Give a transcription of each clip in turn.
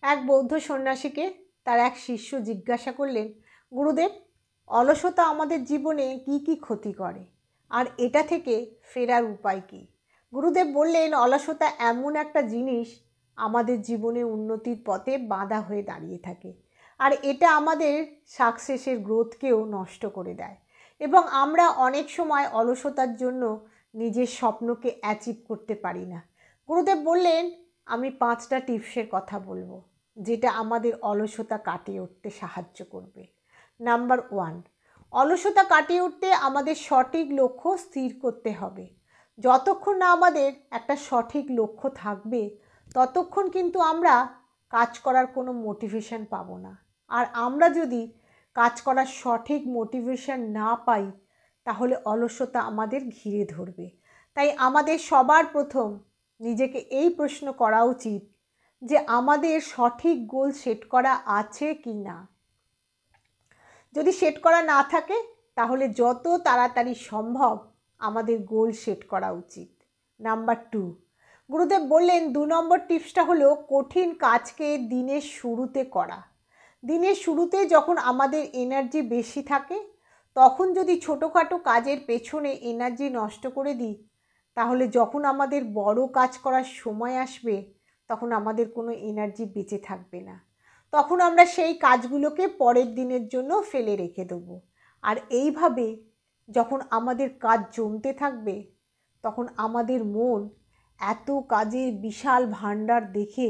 এক বৌদ্ধ সন্ন্যাসীকে তার এক শিষ্য জিজ্ঞাসা করলেন, গুরুদেব, অলসতা আমাদের জীবনে কি কি ক্ষতি করে আর এটা থেকে ফেরার উপায় কী? গুরুদেব বললেন, অলসতা এমন একটা জিনিস আমাদের জীবনে উন্নতির পথে বাধা হয়ে দাঁড়িয়ে থাকে, আর এটা আমাদের সাকসেসের গ্রোথকেও নষ্ট করে দেয় এবং আমরা অনেক সময় অলসতার জন্য নিজের স্বপ্নকে অ্যাচিভ করতে পারি না। গুরুদেব বললেন, আমি 5টা টিপসের কথা বলবো যেটা আমাদের অলসতা কাটিয়ে উঠতে সাহায্য করবে। নাম্বার 1, অলসতা কাটিয়ে উঠতে আমাদের সঠিক লক্ষ্য স্থির করতে হবে। যতক্ষণ না আমাদের একটা সঠিক লক্ষ্য থাকবে ততক্ষণ কিন্তু আমরা কাজ করার কোনো মোটিভেশন পাবো না। আর আমরা যদি কাজ করার সঠিক মোটিভেশন না পাই তাহলে অলসতা আমাদের ঘিরে ধরবে। তাই আমাদের সবার প্রথম নিজেকে এই প্রশ্ন করা উচিত যে আমাদের সঠিক গোল সেট করা আছে কি না। যদি সেট করা না থাকে তাহলে যত তাড়াতাড়ি সম্ভব আমাদের গোল সেট করা উচিত। নাম্বার 2, গুরুদেব বললেন 2 নম্বর টিপসটা হলো কঠিন কাজকে দিনের শুরুতে করা। দিনের শুরুতে যখন আমাদের এনার্জি বেশি থাকে তখন যদি ছোটোখাটো কাজের পেছনে এনার্জি নষ্ট করে দিই তাহলে যখন আমাদের বড় কাজ করার সময় আসবে তখন আমাদের কোনো এনার্জি বেঁচে থাকবে না। তখন আমরা সেই কাজগুলোকে পরের দিনের জন্য ফেলে রেখে দেবো। আর এইভাবে যখন আমাদের কাজ জমতে থাকবে তখন আমাদের মন এত কাজের বিশাল ভাণ্ডার দেখে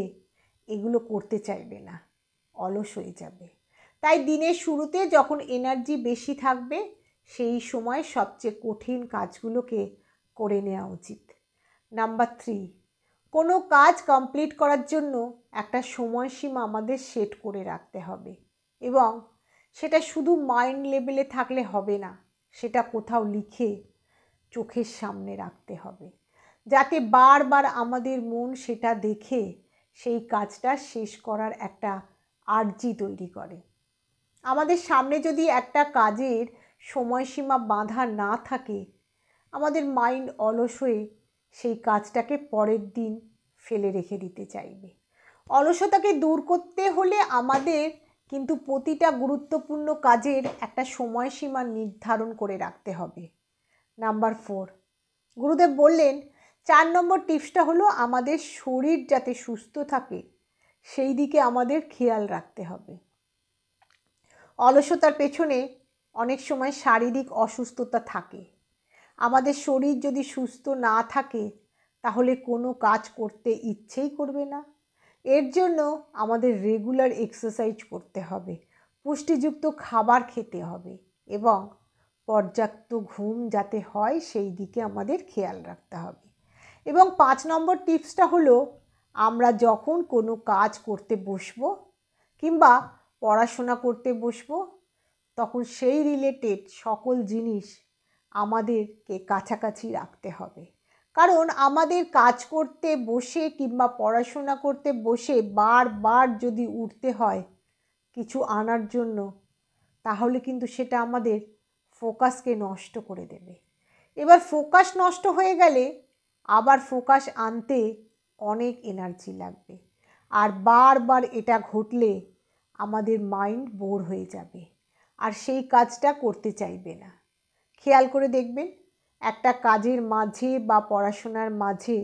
এগুলো করতে চাইবে না, অলস হয়ে যাবে। তাই দিনের শুরুতে যখন এনার্জি বেশি থাকবে সেই সময় সবচেয়ে কঠিন কাজগুলোকে করে নেওয়া উচিত। নাম্বার 3, কোনো কাজ কমপ্লিট করার জন্য একটা সময়সীমা আমাদের সেট করে রাখতে হবে এবং সেটা শুধু মাইন্ড লেভেলে থাকলে হবে না, সেটা কোথাও লিখে চোখের সামনে রাখতে হবে যাতে বারবার আমাদের মন সেটা দেখে সেই কাজটা শেষ করার একটা আর্জি তৈরি করে। আমাদের সামনে যদি একটা কাজের সময়সীমা বাঁধা না থাকে আমাদের মাইন্ড অলস হয়ে সেই কাজটাকে পরের দিন ফেলে রেখে দিতে চাইবে। অলসতাকে দূর করতে হলে আমাদের কিন্তু প্রতিটা গুরুত্বপূর্ণ কাজের একটা সময়সীমা নির্ধারণ করে রাখতে হবে। নাম্বার 4, গুরুদেব বললেন 4 নম্বর টিপসটা হলো আমাদের শরীর যাতে সুস্থ থাকে সেই দিকে আমাদের খেয়াল রাখতে হবে। অলসতার পেছনে অনেক সময় শারীরিক অসুস্থতা থাকে। আমাদের শরীর যদি সুস্থ না থাকে তাহলে কোনো কাজ করতে ইচ্ছেই করবে না। এর জন্য আমাদের রেগুলার এক্সারসাইজ করতে হবে, পুষ্টিযুক্ত খাবার খেতে হবে এবং পর্যাপ্ত ঘুম যাতে হয় সেই দিকে আমাদের খেয়াল রাখতে হবে। এবং 5 নম্বর টিপসটা হলো আমরা যখন কোনো কাজ করতে বসবো কিংবা পড়াশোনা করতে বসবো তখন সেই রিলেটেড সকল জিনিস আমাদেরকে কাছাকাছি রাখতে হবে। কারণ আমাদের কাজ করতে বসে কিংবা পড়াশোনা করতে বসে বারবার যদি উঠতে হয় কিছু আনার জন্য তাহলে কিন্তু সেটা আমাদের ফোকাসকে নষ্ট করে দেবে। এবার ফোকাস নষ্ট হয়ে গেলে আবার ফোকাস আনতে অনেক এনার্জি লাগবে, আর বারবার এটা ঘটলে আমাদের মাইন্ড বোর হয়ে যাবে আর সেই কাজটা করতে চাইবে না। খেয়াল করে দেখবেন একটা কাজের মাঝে বা পড়াশোনার মাঝে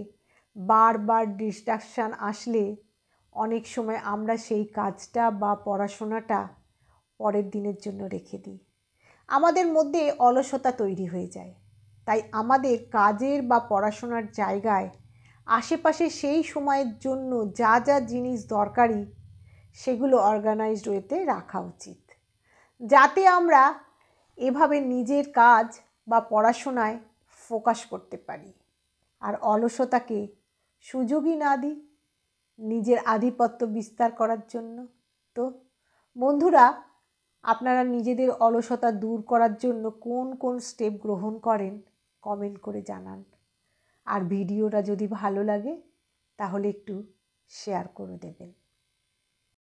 বারবার ডিস্ট্রাকশান আসলে অনেক সময় আমরা সেই কাজটা বা পড়াশোনাটা পরের দিনের জন্য রেখে দিই। আমাদের মধ্যে অলসতা তৈরি হয়ে যায়। তাই আমাদের কাজের বা পড়াশোনার জায়গায় আশেপাশে সেই সময়ের জন্য যা যা জিনিস দরকারি সেগুলো অর্গানাইজড ওয়েতে রাখা উচিত যাতে আমরা এভাবে নিজের কাজ বা পড়াশোনায় ফোকাস করতে পারি আর অলসতাকে সুযোগই না দিই নিজের আধিপত্য বিস্তার করার জন্য। তো বন্ধুরা, আপনারা নিজেদের অলসতা দূর করার জন্য কোন কোন স্টেপ গ্রহণ করেন কমেন্ট করে জানান। আর ভিডিওটা যদি ভালো লাগে তাহলে একটু শেয়ার করে দেবেন।